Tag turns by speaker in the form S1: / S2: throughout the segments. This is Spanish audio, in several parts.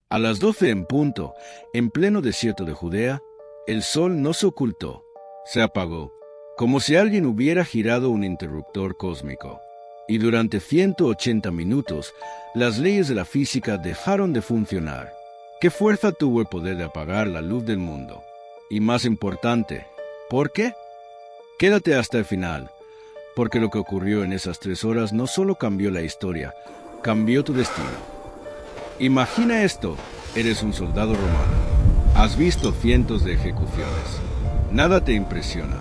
S1: A las 12 en punto, en pleno desierto de Judea, el sol no se ocultó, se apagó, como si alguien hubiera girado un interruptor cósmico. Y durante 180 minutos, las leyes de la física dejaron de funcionar. ¿Qué fuerza tuvo el poder de apagar la luz del mundo? Y más importante, ¿por qué? Quédate hasta el final, porque lo que ocurrió en esas 3 horas no solo cambió la historia, cambió tu destino. Imagina esto, eres un soldado romano. Has visto cientos de ejecuciones. Nada te impresiona.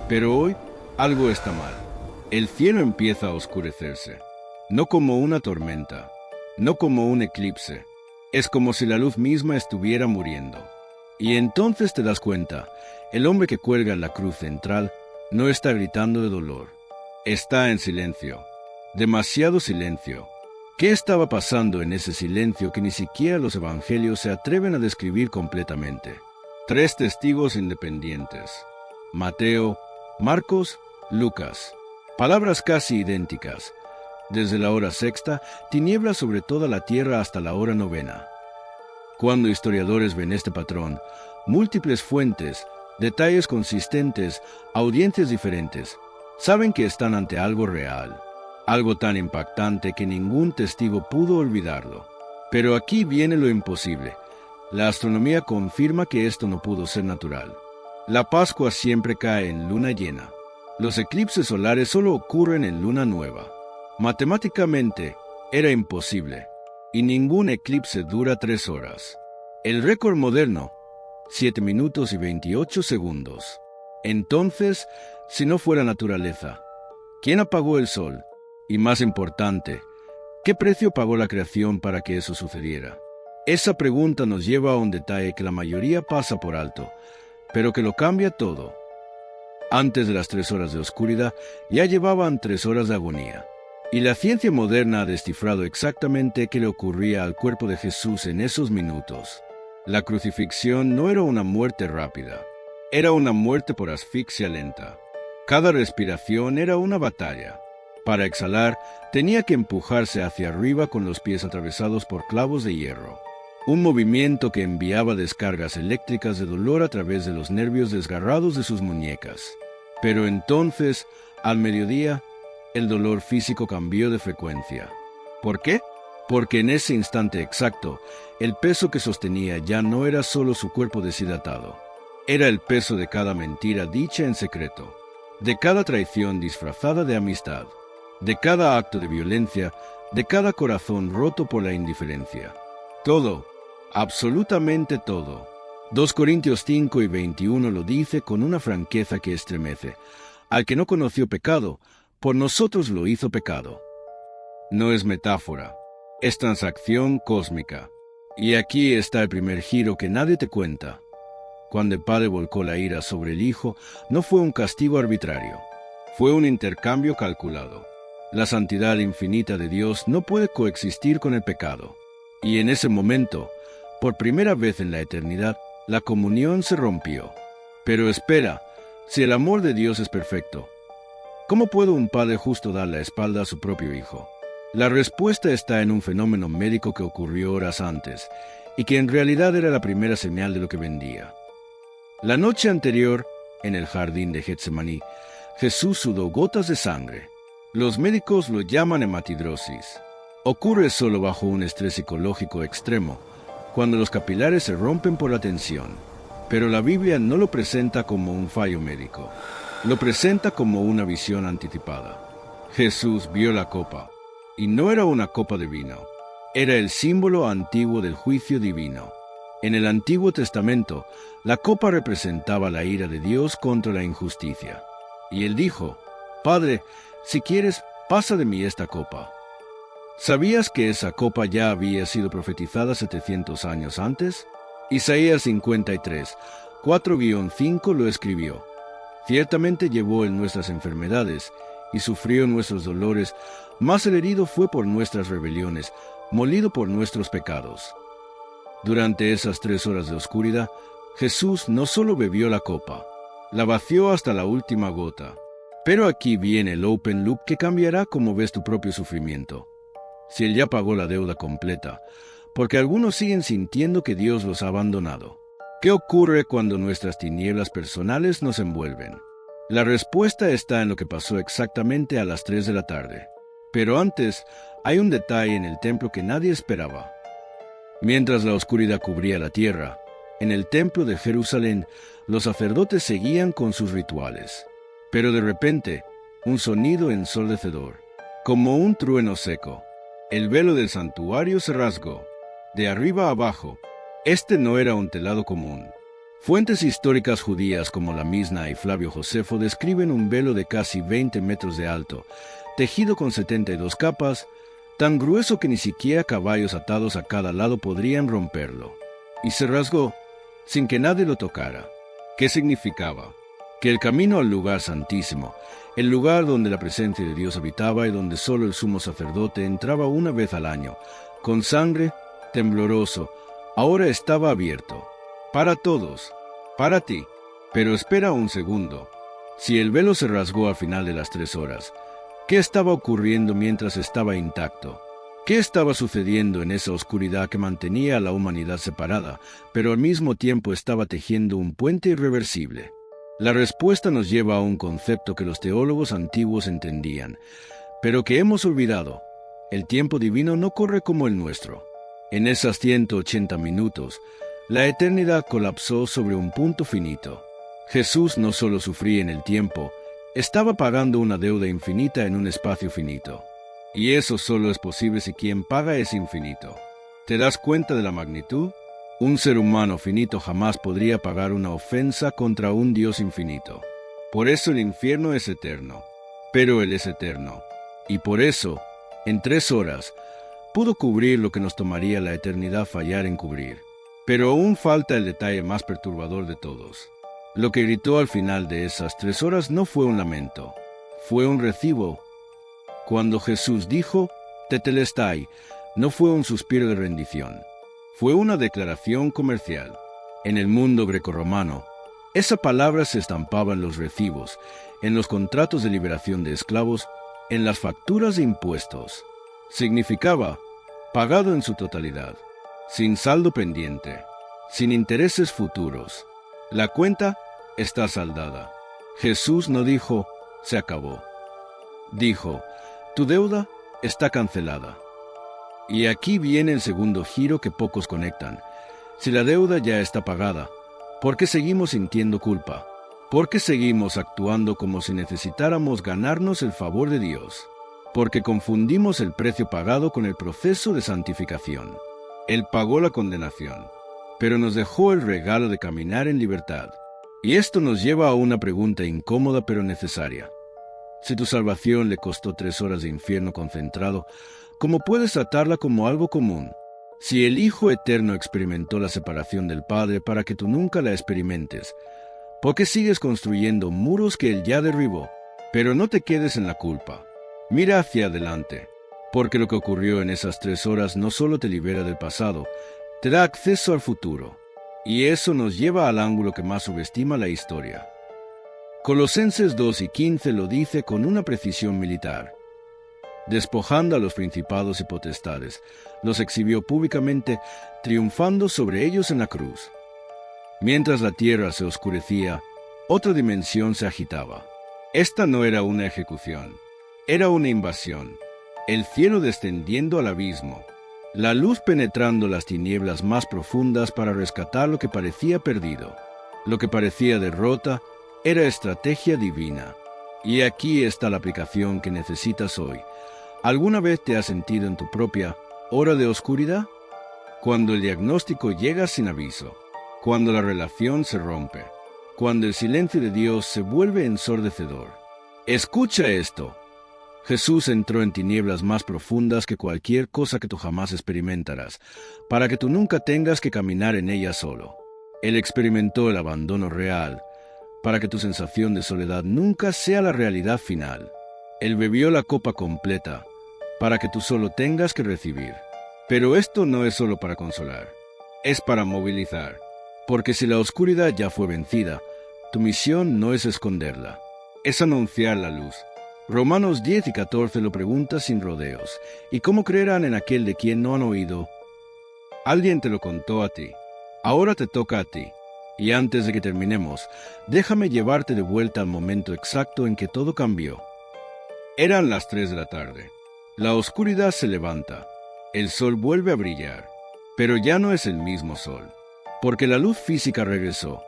S1: Pero hoy, algo está mal. El cielo empieza a oscurecerse. No como una tormenta, no como un eclipse. Es como si la luz misma estuviera muriendo. Y entonces te das cuenta, el hombre que cuelga en la cruz central no está gritando de dolor. Está en silencio. Demasiado silencio. ¿Qué estaba pasando en ese silencio que ni siquiera los evangelios se atreven a describir completamente? 3 testigos independientes: Mateo, Marcos, Lucas. Palabras casi idénticas. Desde la hora sexta, tinieblas sobre toda la tierra hasta la hora novena. Cuando historiadores ven este patrón, múltiples fuentes, detalles consistentes, audiencias diferentes, saben que están ante algo real. Algo tan impactante que ningún testigo pudo olvidarlo. Pero aquí viene lo imposible. La astronomía confirma que esto no pudo ser natural. La Pascua siempre cae en luna llena. Los eclipses solares solo ocurren en luna nueva. Matemáticamente, era imposible. Y ningún eclipse dura 3 horas. El récord moderno, 7 minutos y 28 segundos. Entonces, si no fuera naturaleza, ¿quién apagó el sol? Y más importante, ¿qué precio pagó la creación para que eso sucediera? Esa pregunta nos lleva a un detalle que la mayoría pasa por alto, pero que lo cambia todo. Antes de las 3 horas de oscuridad, ya llevaban 3 horas de agonía. Y la ciencia moderna ha descifrado exactamente qué le ocurría al cuerpo de Jesús en esos minutos. La crucifixión no era una muerte rápida, era una muerte por asfixia lenta. Cada respiración era una batalla. Para exhalar, tenía que empujarse hacia arriba con los pies atravesados por clavos de hierro. Un movimiento que enviaba descargas eléctricas de dolor a través de los nervios desgarrados de sus muñecas. Pero entonces, al mediodía, el dolor físico cambió de frecuencia. ¿Por qué? Porque en ese instante exacto, el peso que sostenía ya no era solo su cuerpo deshidratado. Era el peso de cada mentira dicha en secreto, de cada traición disfrazada de amistad, de cada acto de violencia, de cada corazón roto por la indiferencia. Todo, absolutamente todo. 2 Corintios 5 y 21 lo dice con una franqueza que estremece. Al que no conoció pecado, por nosotros lo hizo pecado. No es metáfora, es transacción cósmica. Y aquí está el primer giro que nadie te cuenta. Cuando el Padre volcó la ira sobre el Hijo, no fue un castigo arbitrario, fue un intercambio calculado. La santidad infinita de Dios no puede coexistir con el pecado. Y en ese momento, por primera vez en la eternidad, la comunión se rompió. Pero espera, si el amor de Dios es perfecto, ¿cómo puede un padre justo dar la espalda a su propio hijo? La respuesta está en un fenómeno médico que ocurrió horas antes, y que en realidad era la primera señal de lo que vendría. La noche anterior, en el jardín de Getsemaní, Jesús sudó gotas de sangre. Los médicos lo llaman hematidrosis. Ocurre solo bajo un estrés psicológico extremo, cuando los capilares se rompen por la tensión. Pero la Biblia no lo presenta como un fallo médico. Lo presenta como una visión anticipada. Jesús vio la copa, y no era una copa de vino. Era el símbolo antiguo del juicio divino. En el Antiguo Testamento, la copa representaba la ira de Dios contra la injusticia. Y él dijo: Padre, si quieres, pasa de mí esta copa. ¿Sabías que esa copa ya había sido profetizada 700 años antes? Isaías 53, 4-5 lo escribió. Ciertamente llevó en nuestras enfermedades y sufrió nuestros dolores, mas el herido fue por nuestras rebeliones, molido por nuestros pecados. Durante esas 3 horas de oscuridad, Jesús no solo bebió la copa, la vació hasta la última gota. Pero aquí viene el open loop que cambiará cómo ves tu propio sufrimiento. Si él ya pagó la deuda completa, porque algunos siguen sintiendo que Dios los ha abandonado. ¿Qué ocurre cuando nuestras tinieblas personales nos envuelven? La respuesta está en lo que pasó exactamente a las 3 de la tarde. Pero antes, hay un detalle en el templo que nadie esperaba. Mientras la oscuridad cubría la tierra, en el templo de Jerusalén, los sacerdotes seguían con sus rituales. Pero de repente, un sonido ensordecedor, como un trueno seco. El velo del santuario se rasgó, de arriba a abajo. Este no era un telado común. Fuentes históricas judías como la Misna y Flavio Josefo describen un velo de casi 20 metros de alto, tejido con 72 capas, tan grueso que ni siquiera caballos atados a cada lado podrían romperlo. Y se rasgó, sin que nadie lo tocara. ¿Qué significaba? Que el camino al lugar santísimo, el lugar donde la presencia de Dios habitaba y donde solo el sumo sacerdote entraba una vez al año, con sangre, tembloroso, ahora estaba abierto. Para todos, para ti. Pero espera un segundo. Si el velo se rasgó al final de las 3 horas, ¿qué estaba ocurriendo mientras estaba intacto? ¿Qué estaba sucediendo en esa oscuridad que mantenía a la humanidad separada, pero al mismo tiempo estaba tejiendo un puente irreversible? La respuesta nos lleva a un concepto que los teólogos antiguos entendían, pero que hemos olvidado. El tiempo divino no corre como el nuestro. En esas 180 minutos, la eternidad colapsó sobre un punto finito. Jesús no solo sufría en el tiempo, estaba pagando una deuda infinita en un espacio finito. Y eso solo es posible si quien paga es infinito. ¿Te das cuenta de la magnitud? Un ser humano finito jamás podría pagar una ofensa contra un Dios infinito. Por eso el infierno es eterno. Pero Él es eterno. Y por eso, en 3 horas, pudo cubrir lo que nos tomaría la eternidad fallar en cubrir. Pero aún falta el detalle más perturbador de todos. Lo que gritó al final de esas 3 horas no fue un lamento, fue un recibo. Cuando Jesús dijo, Tetelestai, no fue un suspiro de rendición, fue una declaración comercial. En el mundo grecorromano, esa palabra se estampaba en los recibos, en los contratos de liberación de esclavos, en las facturas de impuestos. Significaba, pagado en su totalidad, sin saldo pendiente, sin intereses futuros. La cuenta está saldada. Jesús no dijo, se acabó. Dijo, tu deuda está cancelada. Y aquí viene el segundo giro que pocos conectan. Si la deuda ya está pagada, ¿por qué seguimos sintiendo culpa? ¿Por qué seguimos actuando como si necesitáramos ganarnos el favor de Dios? Porque confundimos el precio pagado con el proceso de santificación. Él pagó la condenación, pero nos dejó el regalo de caminar en libertad. Y esto nos lleva a una pregunta incómoda pero necesaria. Si tu salvación le costó 3 horas de infierno concentrado, ¿cómo puedes tratarla como algo común? Si el Hijo Eterno experimentó la separación del Padre para que tú nunca la experimentes, ¿por qué sigues construyendo muros que Él ya derribó? Pero no te quedes en la culpa. Mira hacia adelante, porque lo que ocurrió en esas 3 horas no solo te libera del pasado, te da acceso al futuro. Y eso nos lleva al ángulo que más subestima la historia. Colosenses 2:15 lo dice con una precisión militar. Despojando a los principados y potestades, los exhibió públicamente, triunfando sobre ellos en la cruz. Mientras la tierra se oscurecía, otra dimensión se agitaba. Esta no era una ejecución, era una invasión. El cielo descendiendo al abismo, la luz penetrando las tinieblas más profundas para rescatar lo que parecía perdido. Lo que parecía derrota era estrategia divina. Y aquí está la aplicación que necesitas hoy. ¿Alguna vez te has sentido en tu propia hora de oscuridad? Cuando el diagnóstico llega sin aviso, cuando la relación se rompe, cuando el silencio de Dios se vuelve ensordecedor. Escucha esto. Jesús entró en tinieblas más profundas que cualquier cosa que tú jamás experimentarás, para que tú nunca tengas que caminar en ellas solo. Él experimentó el abandono real, para que tu sensación de soledad nunca sea la realidad final. Él bebió la copa completa, para que tú solo tengas que recibir. Pero esto no es solo para consolar, es para movilizar. Porque si la oscuridad ya fue vencida, tu misión no es esconderla, es anunciar la luz. Romanos 10:14 lo pregunta sin rodeos. ¿Y cómo creerán en aquel de quien no han oído? Alguien te lo contó a ti. Ahora te toca a ti. Y antes de que terminemos, déjame llevarte de vuelta al momento exacto en que todo cambió. Eran las 3 de la tarde. La oscuridad se levanta. El sol vuelve a brillar. Pero ya no es el mismo sol. Porque la luz física regresó.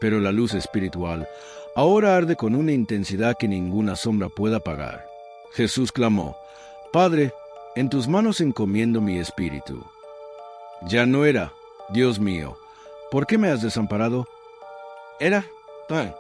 S1: Pero la luz espiritual ahora arde con una intensidad que ninguna sombra pueda apagar. Jesús clamó: Padre, en tus manos encomiendo mi espíritu. Ya no era: Dios mío, ¿por qué me has desamparado? Era tal.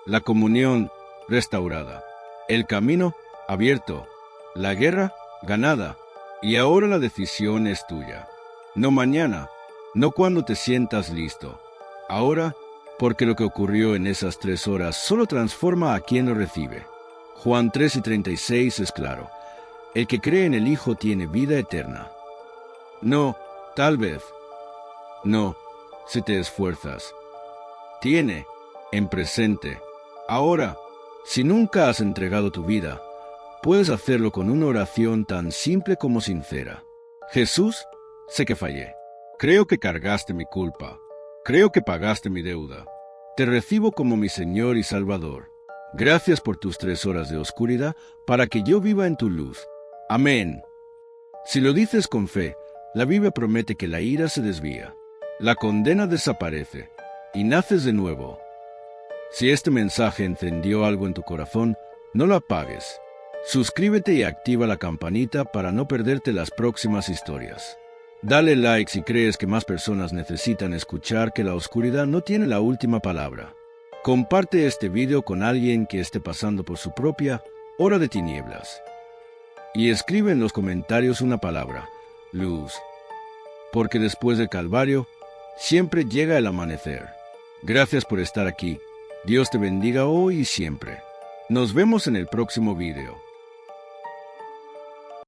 S1: La comunión restaurada. El camino abierto. La guerra ganada. Y ahora la decisión es tuya. No mañana, no cuando te sientas listo. Ahora, porque lo que ocurrió en esas 3 horas solo transforma a quien lo recibe. Juan 3:36 es claro: el que cree en el Hijo tiene vida eterna. No, tal vez. No, si te esfuerzas. Tiene, en presente. Ahora, si nunca has entregado tu vida, puedes hacerlo con una oración tan simple como sincera. Jesús, sé que fallé. Creo que cargaste mi culpa. Creo que pagaste mi deuda. Te recibo como mi Señor y Salvador. Gracias por tus 3 horas de oscuridad para que yo viva en tu luz. Amén. Si lo dices con fe, la Biblia promete que la ira se desvía, la condena desaparece y naces de nuevo. Si este mensaje encendió algo en tu corazón, no lo apagues. Suscríbete y activa la campanita para no perderte las próximas historias. Dale like si crees que más personas necesitan escuchar que la oscuridad no tiene la última palabra. Comparte este video con alguien que esté pasando por su propia hora de tinieblas. Y escribe en los comentarios una palabra: luz. Porque después del Calvario, siempre llega el amanecer. Gracias por estar aquí. Dios te bendiga hoy y siempre. Nos vemos en el próximo video.